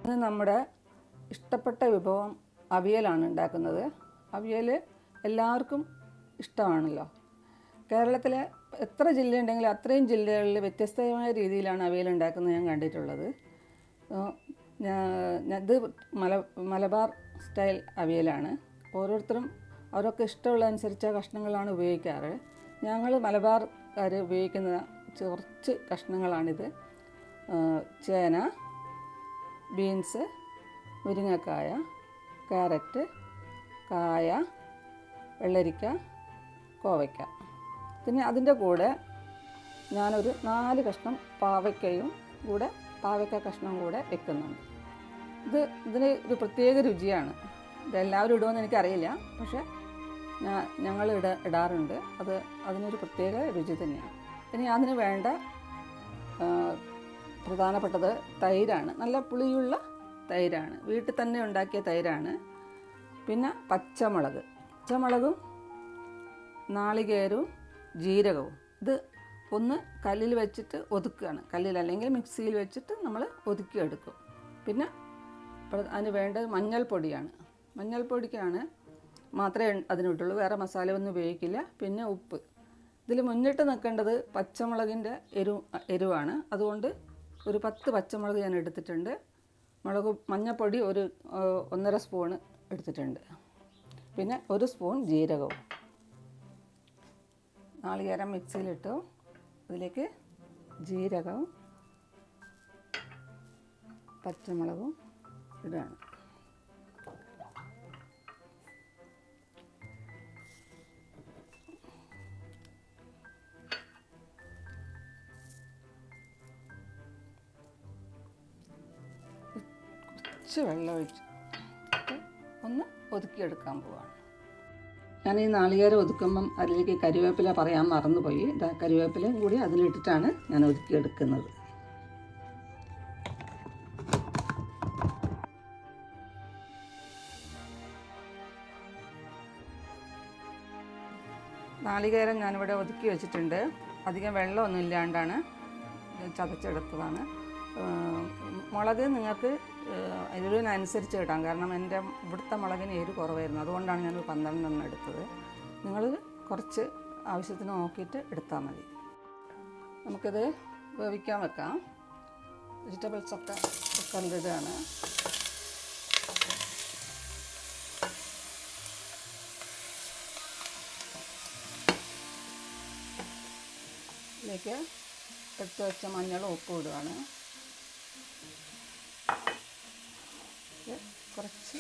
ഇത് നമ്മുടെ ഇഷ്ടപ്പെട്ട വിഭവം അവിയലാണ് ഉണ്ടാക്കുന്നത്. അവിയൽ എല്ലാവർക്കും ഇഷ്ടമാണല്ലോ. കേരളത്തിലെ എത്ര ജില്ലയുണ്ടെങ്കിലും അത്രയും ജില്ലകളിൽ വ്യത്യസ്തമായ രീതിയിലാണ് അവിയൽ ഉണ്ടാക്കുന്നത് ഞാൻ കണ്ടിട്ടുള്ളത്. ഇത് മലബാർ സ്റ്റൈൽ അവിയലാണ്. ഓരോരുത്തരും അവരൊക്കെ ഇഷ്ടമുള്ള അനുസരിച്ച കഷ്ണങ്ങളാണ് ഉപയോഗിക്കാറ്. ഞങ്ങൾ മലബാർക്കാർ ഉപയോഗിക്കുന്ന കുറച്ച് കഷ്ണങ്ങളാണിത്. ചേന, ബീൻസ്, മുരിങ്ങക്കായ, ക്യാരറ്റ്, കായ, വെള്ളരിക്ക, കോവയ്ക്ക. പിന്നെ അതിൻ്റെ കൂടെ ഞാനൊരു 4 കഷ്ണം പാവയ്ക്ക കഷ്ണം കൂടെ വെക്കുന്നുണ്ട്. ഇതിന് ഒരു പ്രത്യേക രുചിയാണ്. ഇതെല്ലാവരും ഇടുമെന്ന് എനിക്കറിയില്ല, പക്ഷേ ഞങ്ങൾ ഇടാറുണ്ട്. അതിനൊരു പ്രത്യേക രുചി തന്നെയാണ്. ഇനി അതിന് വേണ്ട പ്രധാനപ്പെട്ടത് തൈരാണ്. നല്ല പുളിയുള്ള തൈരാണ്, വീട്ടിൽ തന്നെ ഉണ്ടാക്കിയ തൈരാണ്. പിന്നെ പച്ചമുളകും നാളികേരവും ജീരകവും. ഇത് ഒന്ന് കല്ലിൽ വെച്ചിട്ട് ഒതുക്കുകയാണ്. കല്ലിൽ അല്ലെങ്കിൽ മിക്സിയിൽ വെച്ചിട്ട് നമ്മൾ ഒതുക്കിയെടുക്കും. പിന്നെ അതിന് വേണ്ടത് മഞ്ഞൾപ്പൊടിയാണ്. മഞ്ഞൾപ്പൊടിക്കാണ് മാത്രമേ അതിനിട്ടുള്ളൂ, വേറെ മസാല ഒന്നും ഉപയോഗിക്കില്ല. പിന്നെ ഉപ്പ്. ഇതിൽ മുന്നിട്ട് നിൽക്കേണ്ടത് പച്ചമുളകിൻ്റെ എരിവാണ്. അതുകൊണ്ട് ഒരു 10 പച്ചമുളക് ഞാൻ എടുത്തിട്ടുണ്ട്. മഞ്ഞൾപ്പൊടി ഒരു 1.5 സ്പൂണ് എടുത്തിട്ടുണ്ട്. പിന്നെ 1 സ്പൂൺ ജീരകവും. നാളികേരം മിക്സിയിലിട്ടു. അതിലേക്ക് ജീരകവും പച്ചമുളകും ഇടുകയാണ്. കുറച്ച് വെള്ളം ഒഴിച്ച് ഒന്ന് ഒതുക്കിയെടുക്കാൻ പോവാണ്. ഞാൻ ഈ നാളികേരം ഒതുക്കുമ്പം അതിലേക്ക് കരിവേപ്പില പറയാൻ മറന്നുപോയി. കരിവേപ്പിലയും കൂടി അതിലിട്ടിട്ടാണ് ഞാൻ ഒതുക്കിയെടുക്കുന്നത്. നാളികേരം ഞാനിവിടെ ഒതുക്കി വെച്ചിട്ടുണ്ട്. അധികം വെള്ളമൊന്നും ഇല്ലാണ്ടാണ് ചതച്ചെടുത്തതാണ്. മുളക് നിങ്ങൾക്ക് എരിവിനനുസരിച്ച് ഇടാം. കാരണം എൻ്റെ ഇവിടുത്തെ മുളകിന് എരിവ് കുറവായിരുന്നു, അതുകൊണ്ടാണ് ഞാൻ 12 എടുത്തത്. നിങ്ങൾ കുറച്ച് ആവശ്യത്തിന് നോക്കിയിട്ട് എടുത്താൽ മതി. നമുക്കിത് വേവിക്കാൻ വെക്കാം. വെജിറ്റബിൾസൊക്കെ കുക്കറിലിടുകയാണ്. ഇതിലേക്ക് എടുത്ത് വെച്ച മഞ്ഞളും ഉപ്പും ഇടുകയാണ്. കുറച്ച്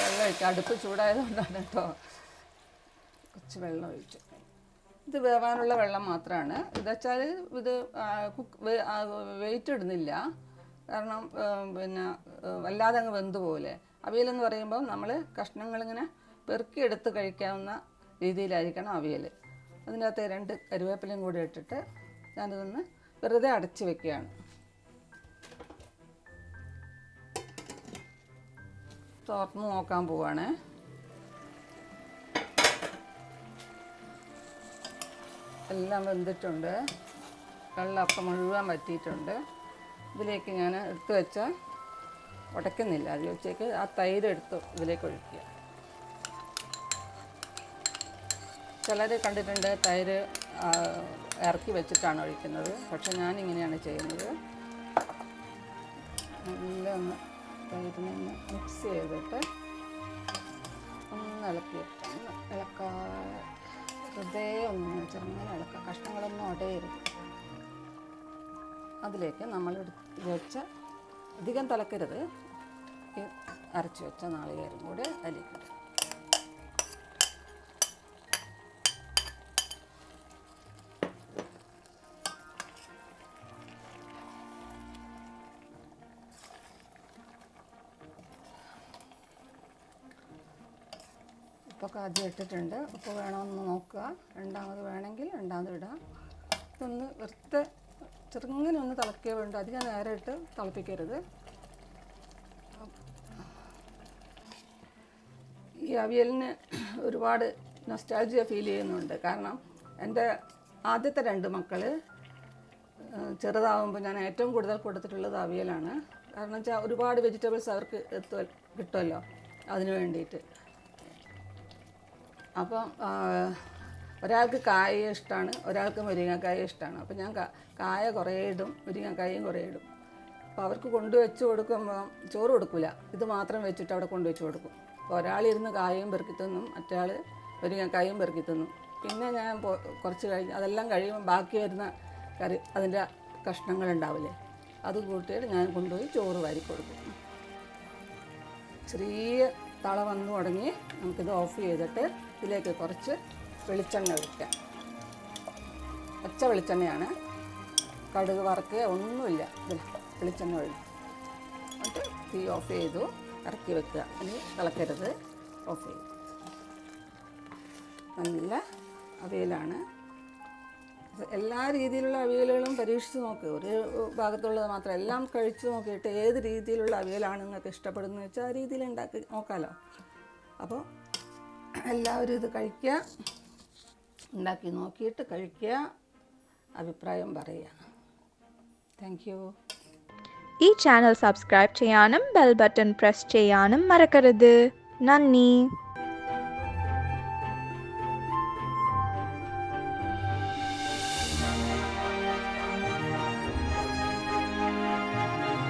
വെള്ളം ഒഴിക്കുക. അടുപ്പ് ചൂടായതുകൊണ്ടാണ് കേട്ടോ. കുറച്ച് വെള്ളം ഒഴിച്ചു. ഇത് വേവാനുള്ള വെള്ളം മാത്രമാണ്. ഇതെച്ചാൽ ഇത് വെയിറ്റ് ഇടുന്നില്ല. കാരണം പിന്നെ വല്ലാതെ അങ്ങ് വെന്ത് പോലെ. അവിയലെന്ന് പറയുമ്പോൾ നമ്മൾ കഷ്ണങ്ങളിങ്ങനെ പെറുക്കിയെടുത്ത് കഴിക്കാവുന്ന രീതിയിലായിരിക്കണം അവിയൽ. അതിൻ്റെ അകത്ത് 2 കരിവേപ്പിലയും കൂടി ഇട്ടിട്ട് ഞാനിതൊന്ന് വെറുതെ അടച്ച് വെക്കുകയാണ്. തുറന്ന് നോക്കാൻ പോവാണ്. എല്ലാം വെന്തിട്ടുണ്ട്. വെള്ളമൊക്കെ മുഴുവൻ വറ്റിയിട്ടുണ്ട്. ഇതിലേക്ക് ഞാൻ എടുത്ത് വെച്ച ഉടയ്ക്കുന്നില്ല. അത് വെച്ചേക്ക് ആ തൈര് എടുത്ത് ഇതിലേക്ക് ഒഴിക്കുക. ചിലർ കണ്ടിട്ടുണ്ട് തൈര് ഇറക്കി വെച്ചിട്ടാണ് ഒഴിക്കുന്നത്. പക്ഷെ ഞാനിങ്ങനെയാണ് ചെയ്യുന്നത്. നല്ല ഒന്ന് തൈരിനെ ഒന്ന് മിക്സ് ചെയ്തിട്ട് ഒന്ന് ഇളക്കുക. വെറുതെ ഒന്ന് ചെറുങ്ങനെ ഇളക്കുക. കഷ്ണങ്ങളൊന്നും ഉടയരുത്. അതിലേക്ക് നമ്മൾ എടുത്ത് വെച്ച അധികം തിളക്കരുത്. ഈ അരച്ച് വെച്ച നാളികേരം കൂടെ അതിലേക്ക് ഉപ്പൊക്കെ ആദ്യം ഇട്ടിട്ടുണ്ട്. ഉപ്പ് വേണമെന്ന് നോക്കുക. രണ്ടാമത് വേണമെങ്കിൽ രണ്ടാമത് ഇടാം. ഇതൊന്ന് വെറുതെ ചെറുങ്ങനെ ഒന്ന് തിളക്കേ വേണ്ട. അധികം നേരം ഇട്ട് തിളപ്പിക്കരുത്. ഈ അവിയലിന് ഒരുപാട് നൊസ്റ്റാൾജിയ ഫീൽ ചെയ്യുന്നുണ്ട്. കാരണം എൻ്റെ ആദ്യത്തെ 2 മക്കൾ ചെറുതാവുമ്പോൾ ഞാൻ ഏറ്റവും കൂടുതൽ കൊടുത്തിട്ടുള്ളത് അവിയലാണ്. കാരണം വെച്ചാൽ ഒരുപാട് വെജിറ്റബിൾസ് അവർക്ക് കിട്ടുമല്ലോ അതിന് വേണ്ടിയിട്ട്. അപ്പം ഒരാൾക്ക് കായ ഇഷ്ടമാണ്, ഒരാൾക്ക് മുരിങ്ങക്കായ ഇഷ്ടമാണ്. അപ്പോൾ ഞാൻ കായ കുറേ ഇടും, മുരിങ്ങക്കായും കുറേ ഇടും. അപ്പോൾ അവർക്ക് കൊണ്ടുവച്ച് കൊടുക്കുമ്പോൾ ചോറ് കൊടുക്കില്ല, ഇത് മാത്രം വെച്ചിട്ട് അവിടെ കൊണ്ടുവച്ച് കൊടുക്കും. അപ്പോൾ ഒരാളിരുന്ന് കായയും പെറുക്കി തിന്നും, മറ്റേ മുരിങ്ങക്കായും പെറുക്കി തിന്നും. പിന്നെ ഞാൻ കുറച്ച് കഴിഞ്ഞ് അതെല്ലാം കഴിയുമ്പോൾ ബാക്കി വരുന്ന കറി അതിൻ്റെ കഷ്ണങ്ങളുണ്ടാവില്ലേ, അത് കൂട്ടിയിട്ട് ഞാൻ കൊണ്ടുപോയി ചോറ് വാരി കൊടുക്കും. ചെറിയ തള വന്നു തുടങ്ങി നമുക്കിത് ഓഫ് ചെയ്തിട്ട് ഇതിലേക്ക് കുറച്ച് വെളിച്ചെണ്ണ ഒഴിക്കാം. പച്ച വെളിച്ചെണ്ണയാണ്, കടുക് വറുക്കുക ഒന്നുമില്ല, ഇതിൽ വെളിച്ചെണ്ണ ഒഴിക്കും. എന്നിട്ട് തീ ഓഫ് ചെയ്തു, ഇറക്കി വെക്കുക. ഇനി തിളക്കരുത്, ഓഫ് ചെയ്തു. നല്ല അവിയലാണ്. എല്ലാ രീതിയിലുള്ള അവിയലുകളും പരീക്ഷിച്ച് നോക്ക്. ഒരു ഭാഗത്തുള്ളത് മാത്രം എല്ലാം കഴിച്ച് നോക്കിയിട്ട് ഏത് രീതിയിലുള്ള അവിയലാണ് നിങ്ങൾക്ക് ഇഷ്ടപ്പെടുന്നത് വെച്ചാൽ ആ രീതിയിൽ ഉണ്ടാക്കി നോക്കാമല്ലോ. അപ്പോൾ എല്ലാവരും ഇത് കഴിക്കുക, ഉണ്ടാക്കി നോക്കിയിട്ട് കഴിക്കുക, അഭിപ്രായം പറയുക. Thank you. ഈ ചാനൽ സബ്സ്ക്രൈബ് ചെയ്യാനും ബെൽ ബട്ടൺ പ്രസ് ചെയ്യാനും മറക്കരുത്. നന്ദി.